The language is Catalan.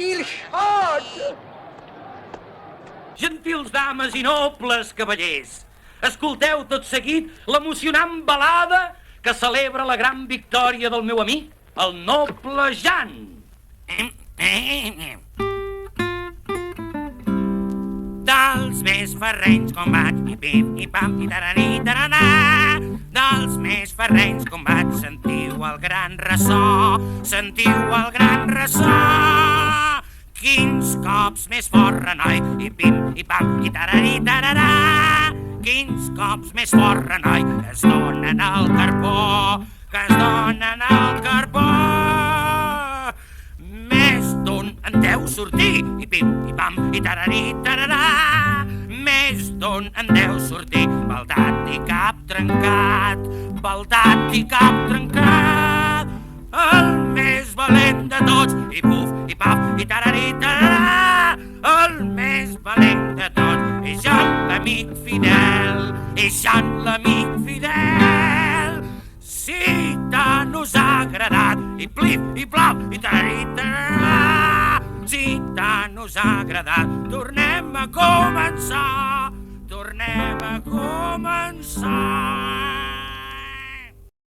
Quilxot! Gentils dames i nobles cavallers, escolteu tot seguit l'emocionant balada que celebra la gran victòria del meu amic, el noble Jan. Dels més ferrenys combats, i pim, i pam, i tararí, taranà. Dels més ferrenys combats, sentiu el gran ressò, sentiu el gran ressò. Quins cops més fort, renoi, i pim, i pam, i tararí, tararà. Quins cops més fort, renoi, que es donen al carbó, que es donen al carbó. Més d'un en deu sortir, i pim, i pam, i tararí, tararà. Més d'un en deu sortir, baldat i cap trencat, baldat i cap trencat. El més valent de tots, i puf, i paf, i tararí, tararà. El més valent de tots és Jan l'amic fidel, és Jan l'amic fidel. Si tant us ha agradat, i plif, i plaf, i tararí, tararà. Si tant us ha agradat, tornem a començar, tornem a començar.